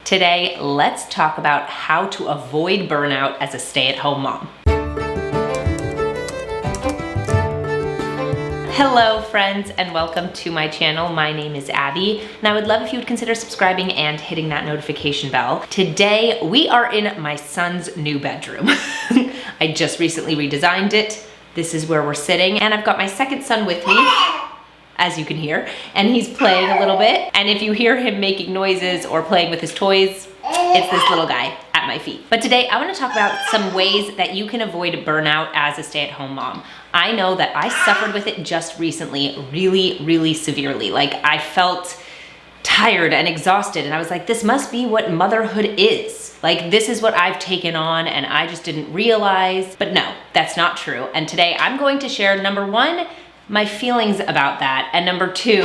Today, let's talk about how to avoid burnout as a stay-at-home mom. Hello friends, and welcome to my channel. My name is Abby, and I would love if you would consider subscribing and hitting that notification bell. Today, we are in my son's new bedroom. I just recently redesigned it. This is where we're sitting, and I've got my second son with me, as you can hear, and he's playing a little bit. And if you hear him making noises or playing with his toys, it's this little guy at my feet. But today I want to talk about some ways that you can avoid burnout as a stay-at-home mom. I know that I suffered with it just recently, really severely. Like, I felt tired and exhausted, and I was like, this must be what motherhood is. Like, this is what I've taken on and I just didn't realize. But no, that's not true. And today I'm going to share, number one, my feelings about that, and number two,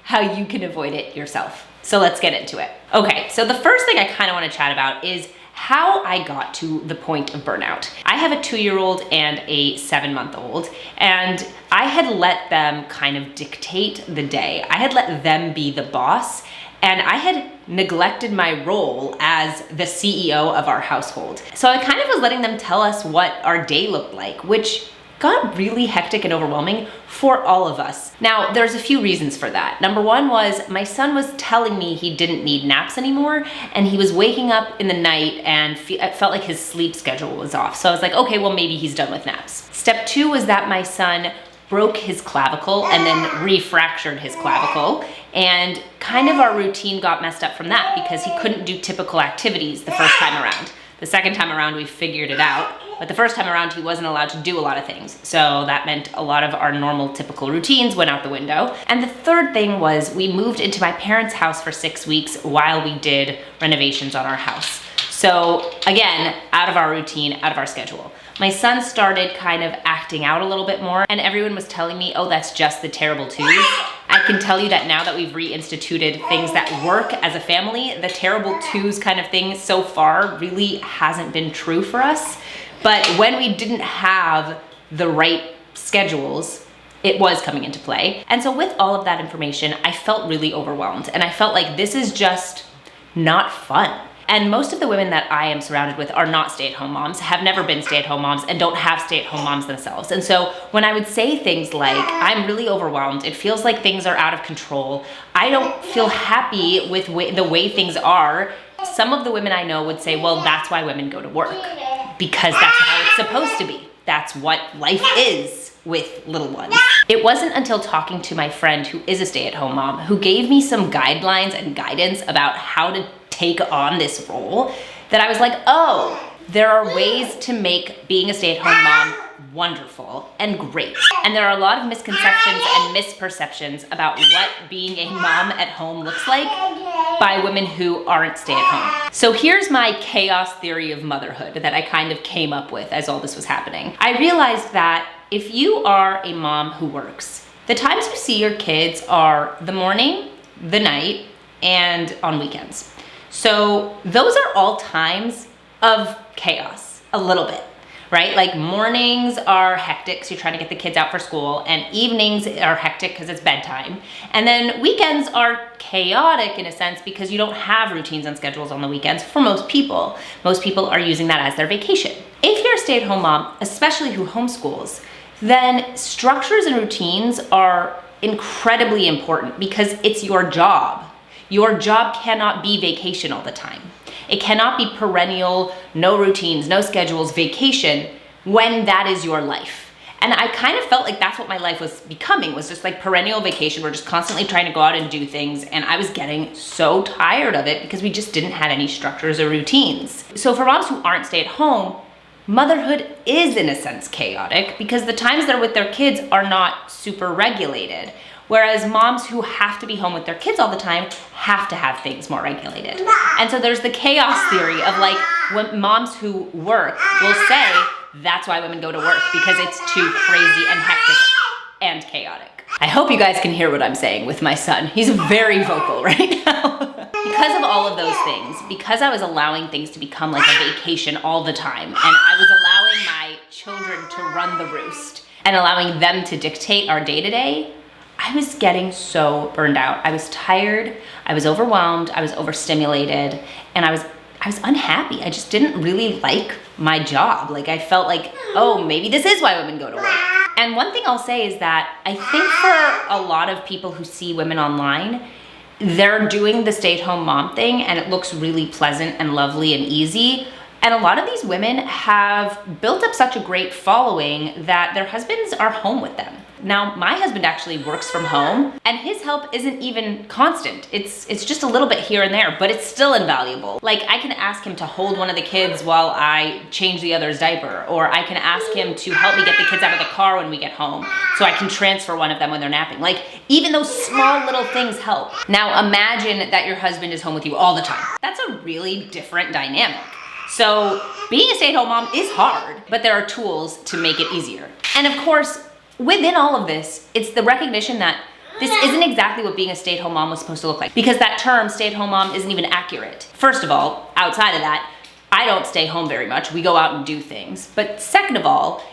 how you can avoid it yourself. So let's get into it. Okay, so the first thing I kind of want to chat about is how I got to the point of burnout. I have a 2-year-old and a 7-month-old, and I had let them kind of dictate the day. I had let them be the boss, and I had neglected my role as the CEO of our household. So I kind of was letting them tell us what our day looked like, which got really hectic and overwhelming for all of us. Now, there's a few reasons for that. Number one was my son was telling me he didn't need naps anymore, and he was waking up in the night and it felt like his sleep schedule was off. So I was like, okay, well, maybe he's done with naps. Step two was that my son broke his clavicle and then refractured his clavicle, and kind of our routine got messed up from that because he couldn't do typical activities the first time around. The second time around, we figured it out, but the first time around, he wasn't allowed to do a lot of things. So that meant a lot of our normal, typical routines went out the window. And the third thing was we moved into my parents' house for 6 weeks while we did renovations on our house. So again, out of our routine, out of our schedule. My son started kind of acting out a little bit more, and everyone was telling me, oh, that's just the terrible twos. I can tell you that now that we've reinstituted things that work as a family, the terrible twos kind of thing so far really hasn't been true for us. But when we didn't have the right schedules, it was coming into play. And so with all of that information, I felt really overwhelmed, and I felt like this is just not fun. And most of the women that I am surrounded with are not stay-at-home moms, have never been stay-at-home moms, and don't have stay-at-home moms themselves. And so when I would say things like, I'm really overwhelmed, it feels like things are out of control, I don't feel happy with the way things are, some of the women I know would say, well, that's why women go to work, because that's how it's supposed to be. That's what life is with little ones. It wasn't until talking to my friend who is a stay-at-home mom who gave me some guidelines and guidance about how to take on this role that I was like, oh, there are ways to make being a stay-at-home mom wonderful and great. And there are a lot of misconceptions and misperceptions about what being a mom at home looks like by women who aren't stay-at-home. So here's my chaos theory of motherhood that I kind of came up with as all this was happening. I realized that if you are a mom who works, the times you see your kids are the morning, the night, and on weekends. So those are all times of chaos, a little bit, right? Like mornings are hectic, so you're trying to get the kids out for school, and evenings are hectic because it's bedtime. And then weekends are chaotic in a sense because you don't have routines and schedules on the weekends for most people. Most people are using that as their vacation. If you're a stay-at-home mom, especially who homeschools, then structures and routines are incredibly important because it's your job. Your job cannot be vacation all the time. It cannot be perennial, no routines, no schedules, vacation, when that is your life. And I kind of felt like that's what my life was becoming, was just like perennial vacation. We're just constantly trying to go out and do things. And I was getting so tired of it because we just didn't have any structures or routines. So for moms who aren't stay at home, motherhood is in a sense chaotic because the times they're with their kids are not super regulated. Whereas moms who have to be home with their kids all the time have to have things more regulated. And so there's the chaos theory of like when moms who work will say that's why women go to work because it's too crazy and hectic and chaotic. I hope you guys can hear what I'm saying with my son. He's very vocal right now. Because of all of those things, because I was allowing things to become like a vacation all the time, and I was allowing my children to run the roost and allowing them to dictate our day-to-day, I was getting so burned out. I was tired, I was overwhelmed, I was overstimulated, and I was unhappy. I just didn't really like my job. Like I felt like, oh, maybe this is why women go to work. And one thing I'll say is that I think for a lot of people who see women online, they're doing the stay-at-home mom thing and it looks really pleasant and lovely and easy. And a lot of these women have built up such a great following that their husbands are home with them. Now, my husband actually works from home and his help isn't even constant. It's just a little bit here and there, but it's still invaluable. Like I can ask him to hold one of the kids while I change the other's diaper, or I can ask him to help me get the kids out of the car when we get home so I can transfer one of them when they're napping. Like even those small little things help. Now imagine that your husband is home with you all the time. That's a really different dynamic. So being a stay-at-home mom is hard, but there are tools to make it easier. And of course, within all of this, it's the recognition that this isn't exactly what being a stay-at-home mom was supposed to look like, because that term stay-at-home mom isn't even accurate. First of all, outside of that, I don't stay home very much. We go out and do things. But second of all,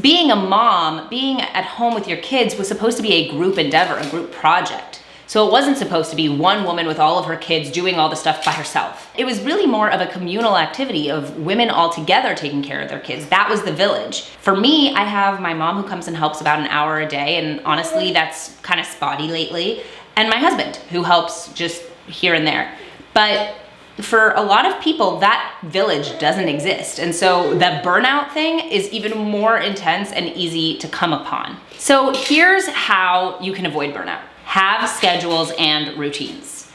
being a mom, being at home with your kids was supposed to be a group endeavor, a group project. So it wasn't supposed to be one woman with all of her kids doing all the stuff by herself. It was really more of a communal activity of women all together taking care of their kids. That was the village. For me, I have my mom who comes and helps about an hour a day, and honestly, that's kind of spotty lately. And my husband, who helps just here and there. But for a lot of people, that village doesn't exist. And so the burnout thing is even more intense and easy to come upon. So here's how you can avoid burnout. Have schedules and routines.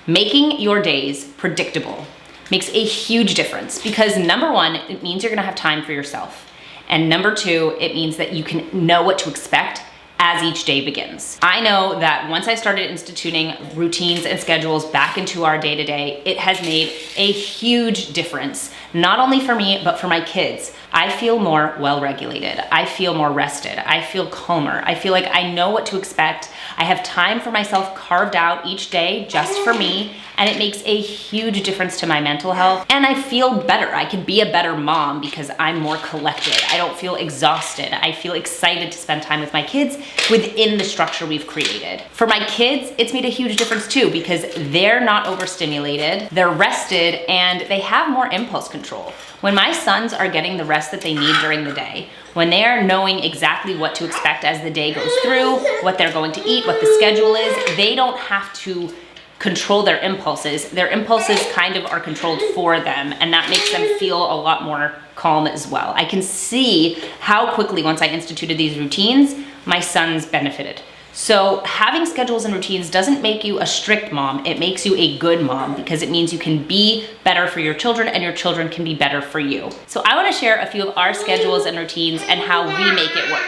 Making your days predictable makes a huge difference because number one, it means you're gonna have time for yourself. And number two, it means that you can know what to expect as each day begins. I know that once I started instituting routines and schedules back into our day-to-day, it has made a huge difference, not only for me, but for my kids. I feel more well-regulated. I feel more rested. I feel calmer. I feel like I know what to expect. I have time for myself carved out each day just for me, and it makes a huge difference to my mental health. And I feel better. I can be a better mom because I'm more collected. I don't feel exhausted. I feel excited to spend time with my kids within the structure we've created. For my kids, it's made a huge difference too because they're not overstimulated, they're rested, and they have more impulse control. When my sons are getting the rest that they need during the day, when they are knowing exactly what to expect as the day goes through, what they're going to eat, what the schedule is, they don't have to control their impulses. Their impulses kind of are controlled for them, and that makes them feel a lot more calm as well. I can see how quickly, once I instituted these routines, my sons benefited. So having schedules and routines doesn't make you a strict mom, it makes you a good mom because it means you can be better for your children and your children can be better for you. So I wanna share a few of our schedules and routines and how we make it work.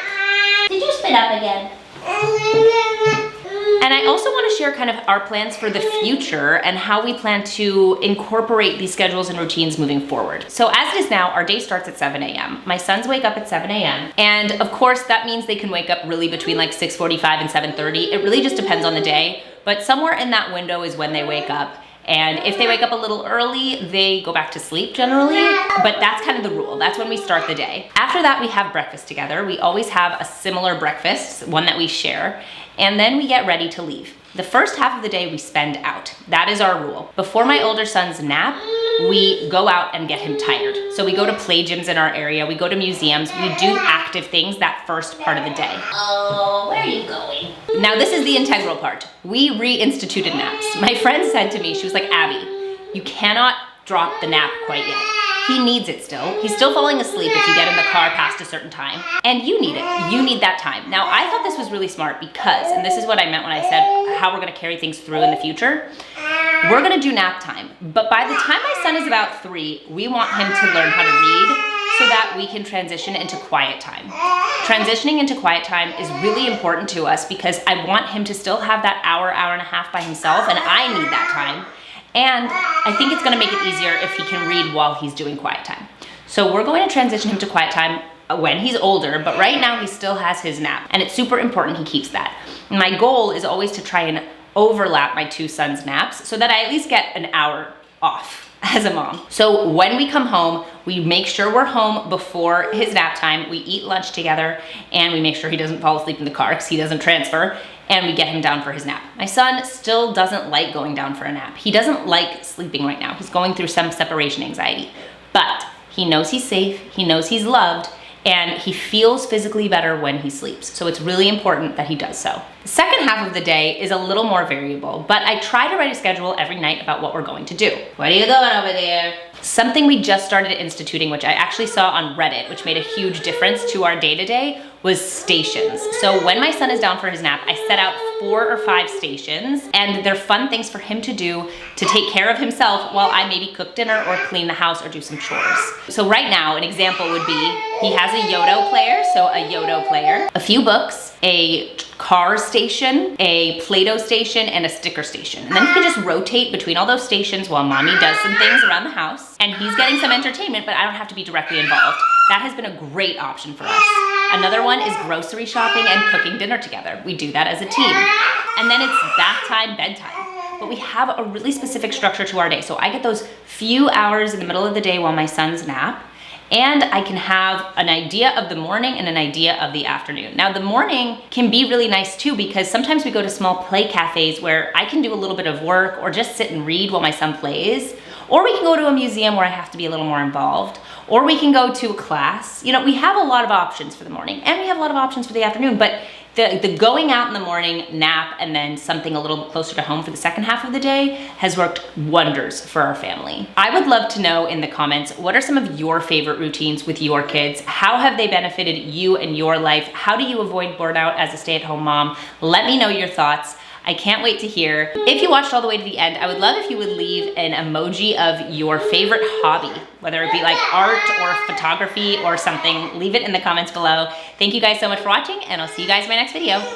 Did you spit up again? And I also want to share kind of our plans for the future and how we plan to incorporate these schedules and routines moving forward. So as it is now, our day starts at 7 a.m. My sons wake up at 7 a.m. And of course, that means they can wake up really between like 6:45 and 7:30. It really just depends on the day, but somewhere in that window is when they wake up. And if they wake up a little early, they go back to sleep generally, but that's kind of the rule. That's when we start the day. After that, we have breakfast together. We always have a similar breakfast, one that we share, and then we get ready to leave. The first half of the day we spend out. That is our rule. Before my older son's nap, we go out and get him tired. So we go to play gyms in our area, we go to museums, we do active things that first part of the day. Oh, where are you going? Now this is the integral part. We reinstituted naps. My friend said to me, she was like, Abby, you cannot drop the nap quite yet. He needs it still. He's still falling asleep if you get in the car past a certain time. And you need it. You need that time. Now, I thought this was really smart because, and this is what I meant when I said how we're gonna carry things through in the future, we're gonna do nap time. But by the time my son is about 3, we want him to learn how to read so that we can transition into quiet time. Transitioning into quiet time is really important to us because I want him to still have that hour, hour and a half by himself, and I need that time. And I think it's gonna make it easier if he can read while he's doing quiet time. So we're going to transition him to quiet time when he's older, but right now he still has his nap, and it's super important he keeps that. And my goal is always to try and overlap my 2 sons' naps so that I at least get an hour off as a mom. So when we come home, we make sure we're home before his nap time, we eat lunch together, and we make sure he doesn't fall asleep in the car because he doesn't transfer. and we get him down for his nap. My son still doesn't like going down for a nap. He doesn't like sleeping right now. He's going through some separation anxiety, but he knows he's safe, he knows he's loved, and he feels physically better when he sleeps. So it's really important that he does so. The second half of the day is a little more variable, but I try to write a schedule every night about what we're going to do. What are you doing over there? Something we just started instituting, which I actually saw on Reddit, which made a huge difference to our day-to-day, was stations. So when my son is down for his nap, I set out 4 or 5 stations, and they're fun things for him to do to take care of himself while I maybe cook dinner or clean the house or do some chores. So right now, an example would be, he has a Yodo player, so a Yodo player, a few books, a car station, a Play-Doh station, and a sticker station. And then he can just rotate between all those stations while mommy does some things around the house, and he's getting some entertainment, but I don't have to be directly involved. That has been a great option for us. Another one is grocery shopping and cooking dinner together. We do that as a team. And then it's bath time, bedtime. But we have a really specific structure to our day. So I get those few hours in the middle of the day while my son's nap, and I can have an idea of the morning and an idea of the afternoon. Now the morning can be really nice too, because sometimes we go to small play cafes where I can do a little bit of work or just sit and read while my son plays. Or we can go to a museum where I have to be a little more involved. Or we can go to a class. You know, we have a lot of options for the morning, and we have a lot of options for the afternoon, but the going out in the morning, nap, and then something a little bit closer to home for the second half of the day has worked wonders for our family. I would love to know in the comments, what are some of your favorite routines with your kids? How have they benefited you and your life? How do you avoid burnout as a stay-at-home mom? Let me know your thoughts. I can't wait to hear. If you watched all the way to the end, I would love if you would leave an emoji of your favorite hobby, whether it be like art or photography or something. Leave it in the comments below. Thank you guys so much for watching, and I'll see you guys in my next video. Bye!